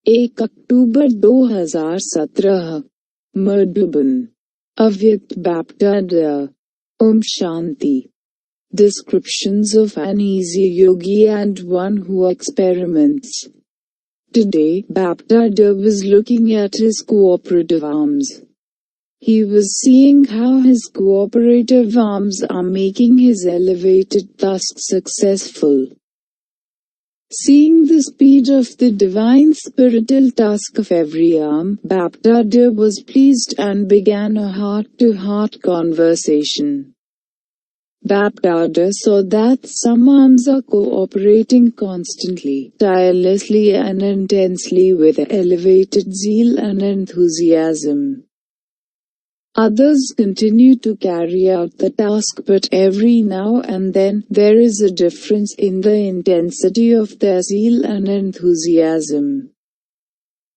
1 अक्टूबर 2017 मर्डुबन अव्यक्त बैप्टाडा Om Shanti. Descriptions of an easy yogi and one who experiments. Today, Baptada was looking at his cooperative arms. He was seeing how his cooperative arms are making his elevated task successful. Seeing the speed of the divine spiritual task of every arm, Baptada was pleased and began a heart-to-heart conversation. Baptada saw that some arms are cooperating constantly, tirelessly and intensely with elevated zeal and enthusiasm. Others continue to carry out the task, but every now and then, there is a difference in the intensity of their zeal and enthusiasm.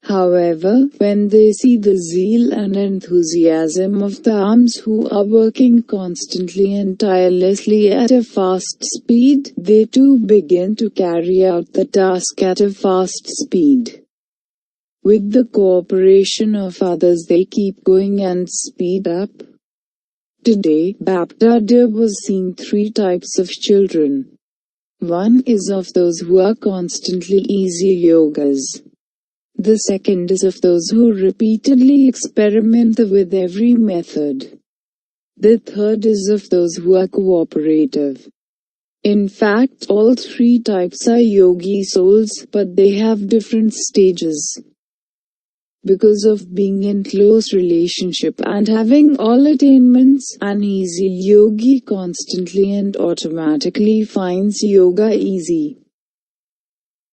However, when they see the zeal and enthusiasm of the arms who are working constantly and tirelessly at a fast speed, they too begin to carry out the task at a fast speed. With the cooperation of others, they keep going and speed up. Today, Baptada was seeing three types of children. One is of those who are constantly easy yogas. The second is of those who repeatedly experiment with every method. The third is of those who are cooperative. In fact, all three types are yogi souls, but they have different stages. Because of being in close relationship and having all attainments, an easy yogi constantly and automatically finds yoga easy.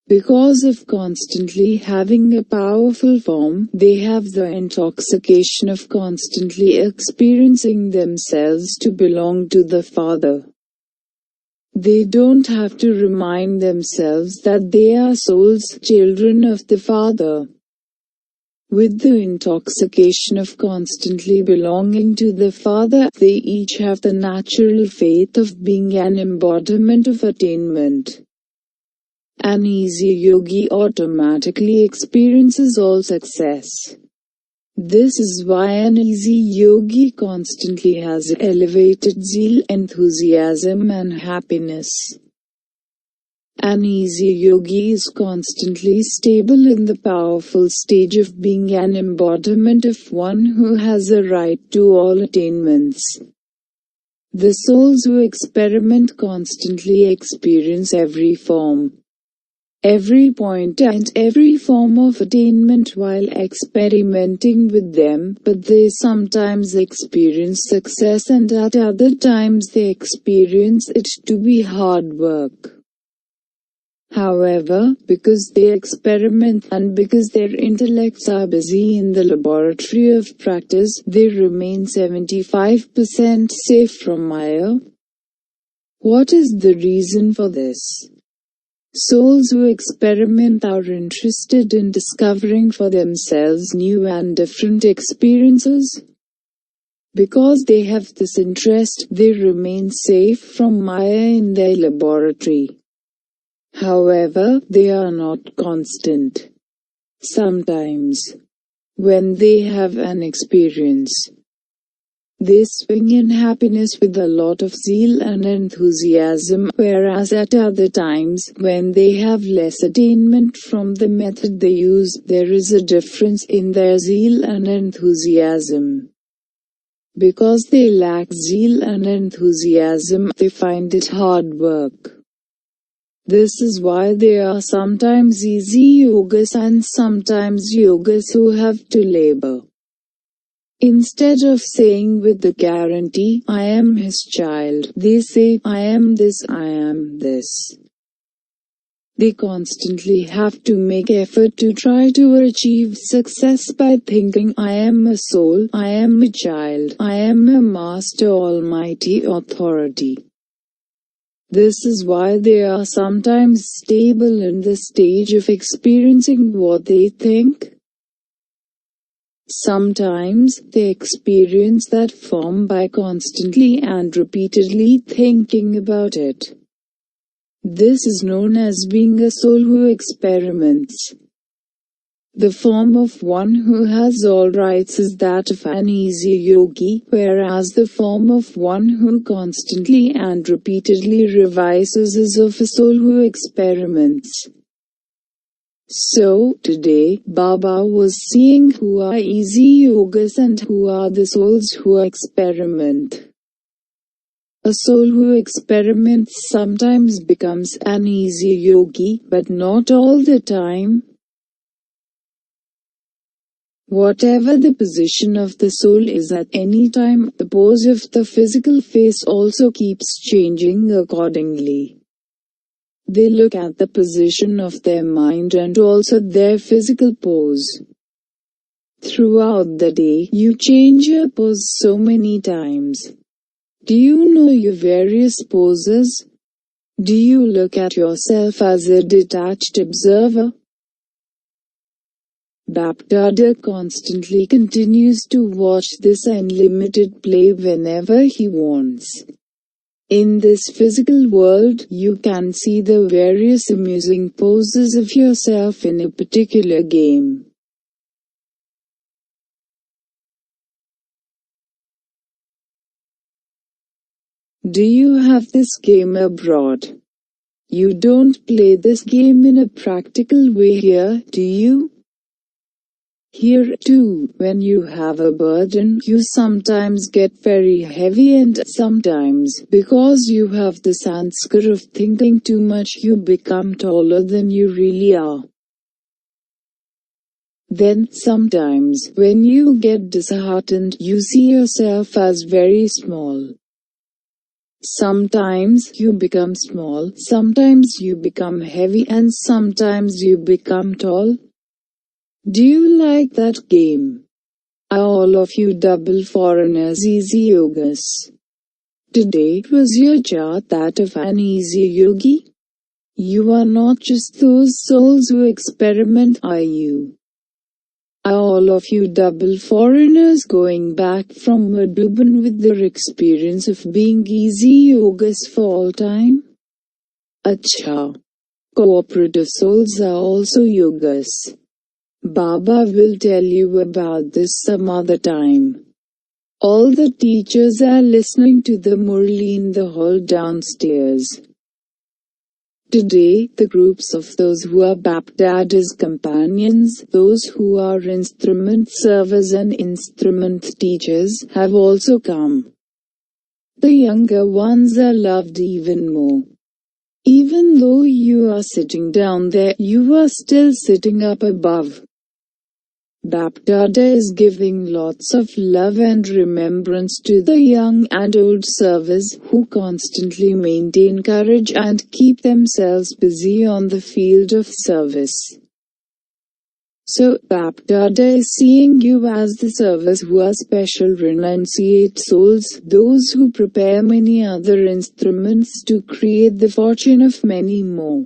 Because of constantly having a powerful form, they have the intoxication of constantly experiencing themselves to belong to the Father. They don't have to remind themselves that they are souls, children of the Father. With the intoxication of constantly belonging to the Father, they each have the natural faith of being an embodiment of attainment. An easy yogi automatically experiences all success. This is why an easy yogi constantly has elevated zeal, enthusiasm and happiness. An easy yogi is constantly stable in the powerful stage of being an embodiment of one who has a right to all attainments. The souls who experiment constantly experience every form, every point and every form of attainment while experimenting with them, but they sometimes experience success and at other times they experience it to be hard work. However, because they experiment and because their intellects are busy in the laboratory of practice, they remain 75% safe from Maya. What is the reason for this? Souls who experiment are interested in discovering for themselves new and different experiences. Because they have this interest, they remain safe from Maya in their laboratory. However, they are not constant. Sometimes, when they have an experience, they swing in happiness with a lot of zeal and enthusiasm, whereas at other times, when they have less attainment from the method they use, there is a difference in their zeal and enthusiasm. Because they lack zeal and enthusiasm, they find it hard work. This is why there are sometimes easy yogas and sometimes yogas who have to labor. Instead of saying with the guarantee, I am his child, they say, I am this, I am this. They constantly have to make effort to try to achieve success by thinking, I am a soul, I am a child, I am a master almighty authority. This is why they are sometimes stable in the stage of experiencing what they think. Sometimes, they experience that form by constantly and repeatedly thinking about it. This is known as being a soul who experiments. The form of one who has all rights is that of an easy yogi, whereas the form of one who constantly and repeatedly revises is of a soul who experiments. So, today, Baba was seeing who are easy yogas and who are the souls who experiment. A soul who experiments sometimes becomes an easy yogi, but not all the time. Whatever the position of the soul is at any time, the pose of the physical face also keeps changing accordingly. They look at the position of their mind and also their physical pose. Throughout the day, you change your pose so many times. Do you know your various poses? Do you look at yourself as a detached observer? Bapdada constantly continues to watch this unlimited play whenever he wants. In this physical world, you can see the various amusing poses of yourself in a particular game. Do you have this game abroad? You don't play this game in a practical way here, do you? Here too, when you have a burden, you sometimes get very heavy and sometimes, because you have the sanskar of thinking too much, you become taller than you really are. Then, sometimes, when you get disheartened, you see yourself as very small. Sometimes you become small, sometimes you become heavy, and sometimes you become tall. Do you like that game? Are all of you double foreigners easy yogas? Today was your chart that of an easy yogi? You are not just those souls who experiment, are you? Are all of you double foreigners going back from Madhuban with their experience of being easy yogas for all time? Acha. Cooperative souls are also yogas. Baba will tell you about this some other time. All the teachers are listening to the murli in the hall downstairs. Today, the groups of those who are Bapdada's companions, those who are instrument servers and instrument teachers, have also come. The younger ones are loved even more. Even though you are sitting down there, you are still sitting up above. Bapdada is giving lots of love and remembrance to the young and old servers who constantly maintain courage and keep themselves busy on the field of service. So, Bapdada is seeing you as the servers who are special renunciate souls, those who prepare many other instruments to create the fortune of many more.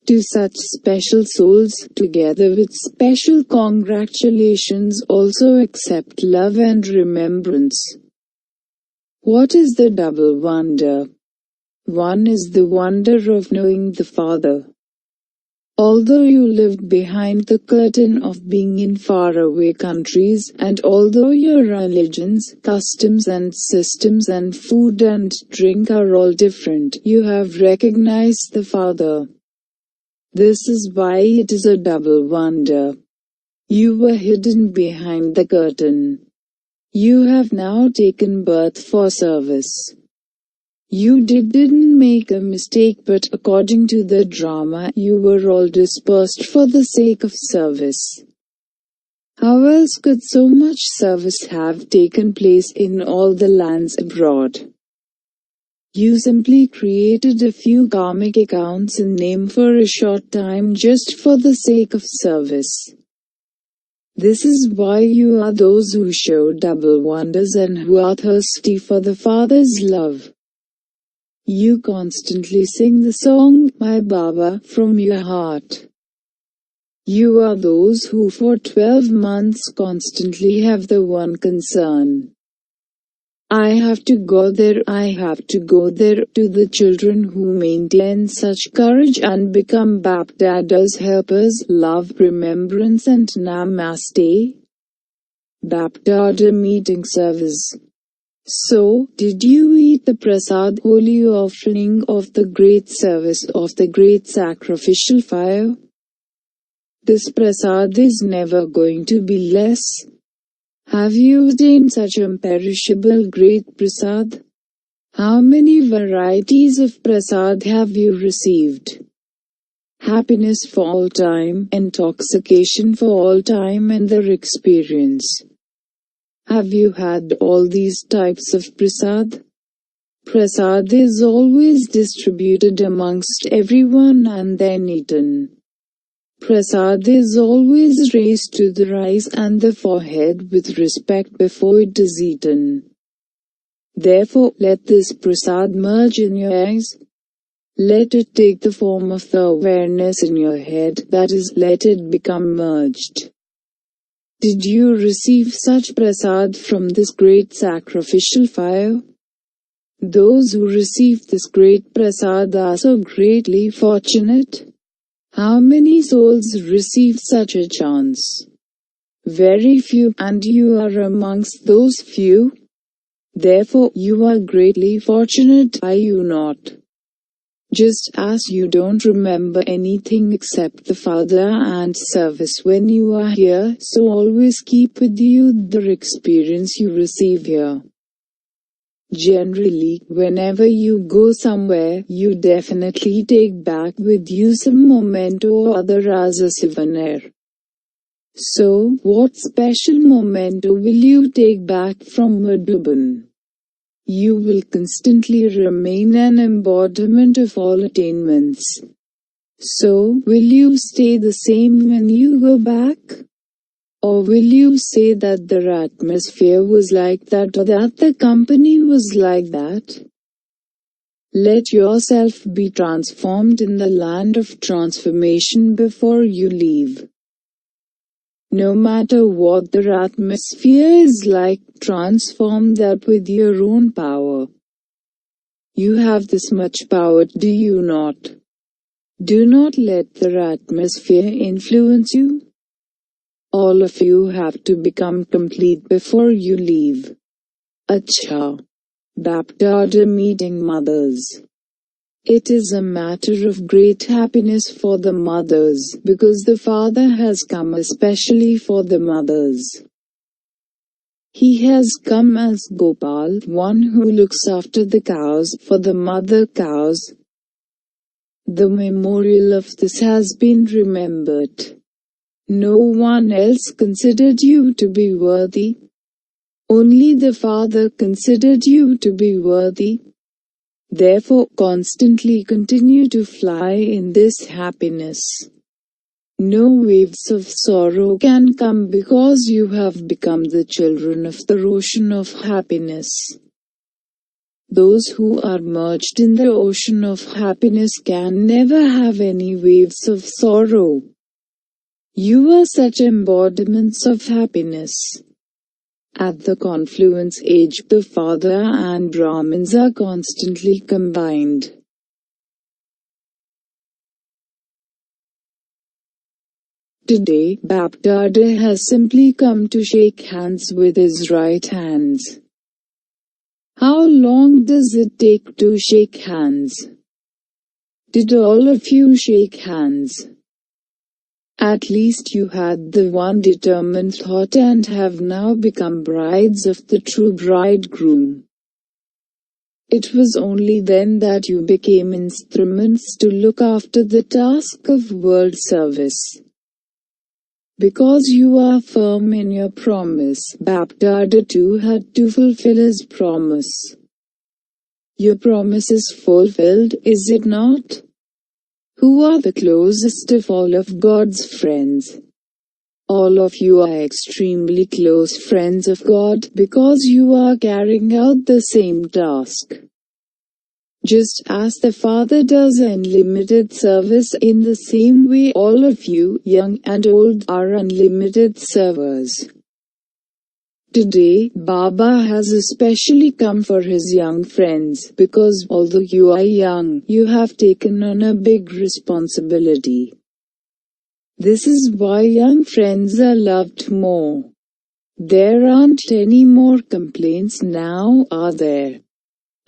To such special souls, together with special congratulations, also accept love and remembrance. What is the double wonder? One is the wonder of knowing the Father. Although you lived behind the curtain of being in faraway countries, and although your religions, customs and systems and food and drink are all different, you have recognized the Father. This is why it is a double wonder. You were hidden behind the curtain. You have now taken birth for service. You didn't make a mistake, but according to the drama, you were all dispersed for the sake of service. How else could so much service have taken place in all the lands abroad? You simply created a few karmic accounts in name for a short time just for the sake of service. This is why you are those who show double wonders and who are thirsty for the Father's love. You constantly sing the song, My Baba, from your heart. You are those who for 12 months constantly have the one concern. I have to go there, I have to go there. To the children who maintain such courage and become Baptada's helpers, love, remembrance and Namaste. Baptada meeting service. So, did you eat the prasad, holy offering of the great service of the great sacrificial fire? This prasad is never going to be less. Have you attained such imperishable great prasad? How many varieties of prasad have you received? Happiness for all time, intoxication for all time and their experience. Have you had all these types of prasad? Prasad is always distributed amongst everyone and then eaten. Prasad is always raised to the eyes and the forehead with respect before it is eaten. Therefore, let this prasad merge in your eyes. Let it take the form of the awareness in your head, that is, let it become merged. Did you receive such prasad from this great sacrificial fire? Those who receive this great prasad are so greatly fortunate. How many souls receive such a chance? Very few, and you are amongst those few. Therefore, you are greatly fortunate, are you not? Just as you don't remember anything except the Father and service when you are here, so always keep with you the experience you receive here. Generally, whenever you go somewhere, you definitely take back with you some memento or other as a souvenir. So, what special memento will you take back from Madhuban? You will constantly remain an embodiment of all attainments. So, will you stay the same when you go back? Or will you say that the atmosphere was like that or that the company was like that? Let yourself be transformed in the land of transformation before you leave. No matter what the atmosphere is like, transform that with your own power. You have this much power, do you not? Do not let the atmosphere influence you. All of you have to become complete before you leave. Acha. Baptada meeting mothers. It is a matter of great happiness for the mothers, because the Father has come especially for the mothers. He has come as Gopal, one who looks after the cows, for the mother cows. The memorial of this has been remembered. No one else considered you to be worthy. Only the Father considered you to be worthy. Therefore, constantly continue to fly in this happiness. No waves of sorrow can come because you have become the children of the ocean of happiness. Those who are merged in the ocean of happiness can never have any waves of sorrow. You are such embodiments of happiness. At the confluence age, the Father and Brahmins are constantly combined. Today, Baptada has simply come to shake hands with his right hands. How long does it take to shake hands? Did all of you shake hands? At least you had the one determined thought and have now become brides of the true bridegroom. It was only then that you became instruments to look after the task of world service. Because you are firm in your promise, Baptada too had to fulfill his promise. Your promise is fulfilled, is it not? Who are the closest of all of God's friends? All of you are extremely close friends of God, because you are carrying out the same task. Just as the Father does unlimited service, in the same way all of you, young and old, are unlimited servers. Today, Baba has especially come for his young friends, because although you are young, you have taken on a big responsibility. This is why young friends are loved more. There aren't any more complaints now, are there?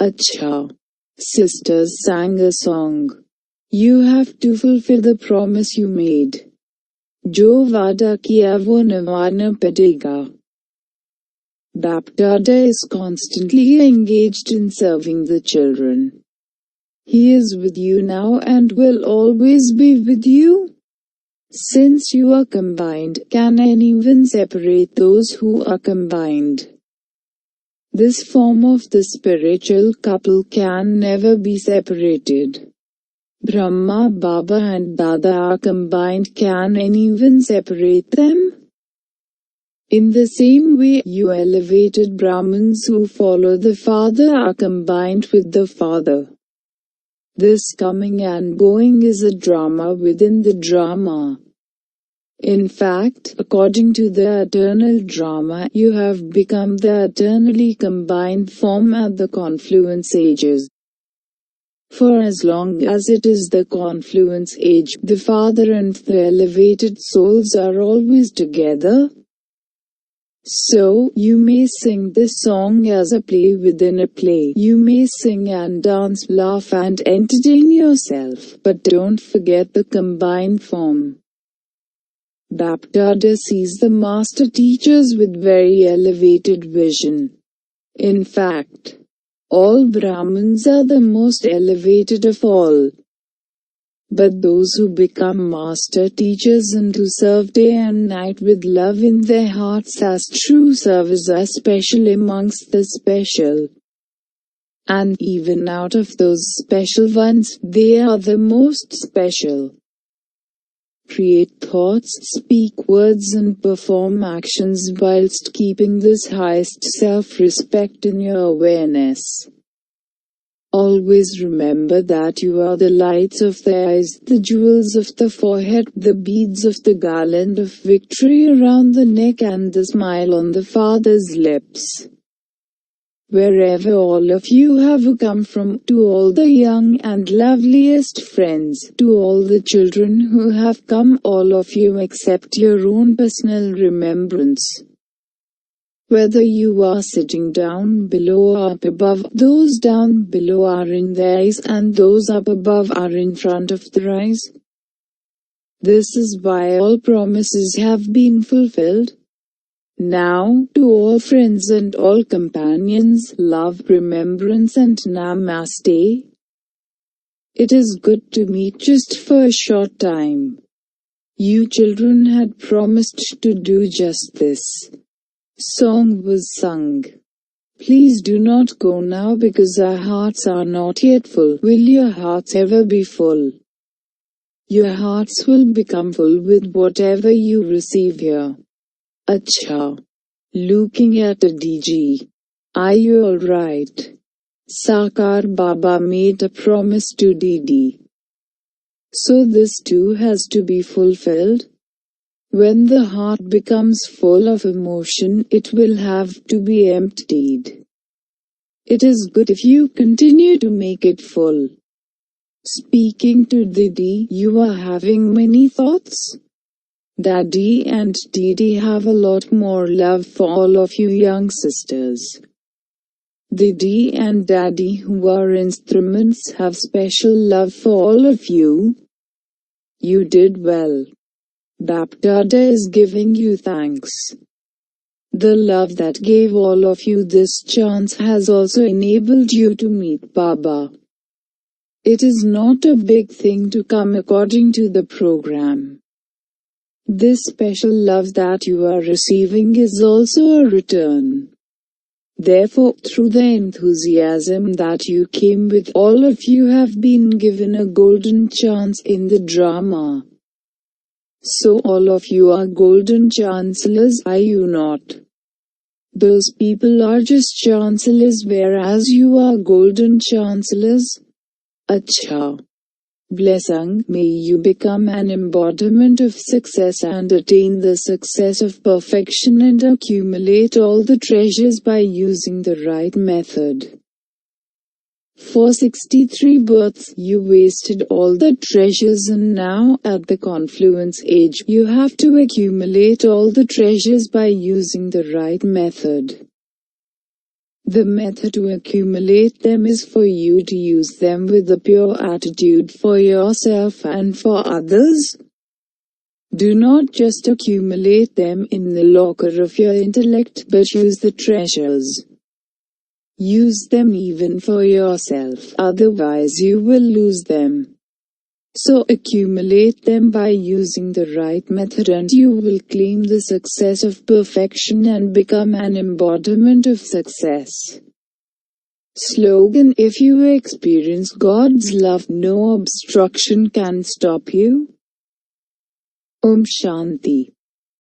Acha. Sisters sang a song. You have to fulfill the promise you made. Jo vada kiya wo nivana padega. Bapdada is constantly engaged in serving the children. He is with you now and will always be with you. Since you are combined, can anyone separate those who are combined? This form of the spiritual couple can never be separated. Brahma, Baba and Dada are combined. Can anyone separate them? In the same way, you elevated Brahmins who follow the Father are combined with the Father. This coming and going is a drama within the drama. In fact, according to the eternal drama, you have become the eternally combined form at the confluence ages. For as long as it is the confluence age, the Father and the elevated souls are always together. So, you may sing this song as a play within a play. You may sing and dance, laugh and entertain yourself, but don't forget the combined form. Bapdada sees the master teachers with very elevated vision. In fact, all Brahmins are the most elevated of all. But those who become master teachers and who serve day and night with love in their hearts as true servers are special amongst the special. And even out of those special ones, they are the most special. Create thoughts, speak words and perform actions whilst keeping this highest self-respect in your awareness. Always remember that you are the lights of the eyes, the jewels of the forehead, the beads of the garland of victory around the neck and the smile on the Father's lips. Wherever all of you have come from, to all the young and loveliest friends, to all the children who have come, all of you accept your own personal remembrance. Whether you are sitting down below or up above, those down below are in the eyes and those up above are in front of the eyes. This is why all promises have been fulfilled. Now, to all friends and all companions, love, remembrance and namaste. It is good to meet just for a short time. You children had promised to do just this. Song was sung. Please do not go now because our hearts are not yet full. Will your hearts ever be full? Your hearts will become full with whatever you receive here. Acha. Looking at a DG. Are you alright? Sakar Baba made a promise to DD. So this too has to be fulfilled. When the heart becomes full of emotion, it will have to be emptied. It is good if you continue to make it full. Speaking to Didi, you are having many thoughts? Daddy and Didi have a lot more love for all of you young sisters. Didi and Daddy, who are instruments, have special love for all of you. You did well. Bapdada is giving you thanks. The love that gave all of you this chance has also enabled you to meet Baba. It is not a big thing to come according to the program. This special love that you are receiving is also a return. Therefore, through the enthusiasm that you came with, all of you have been given a golden chance in the drama. So all of you are golden chancellors, are you not? Those people are just chancellors whereas you are golden chancellors. Acha. Blessing, may you become an embodiment of success and attain the success of perfection and accumulate all the treasures by using the right method. For 63 births, you wasted all the treasures, and now, at the confluence age, you have to accumulate all the treasures by using the right method. The method to accumulate them is for you to use them with a pure attitude for yourself and for others. Do not just accumulate them in the locker of your intellect, but use the treasures. Use them even for yourself, otherwise you will lose them. So accumulate them by using the right method and you will claim the success of perfection and become an embodiment of success. Slogan: if you experience God's love, no obstruction can stop you. Om Shanti.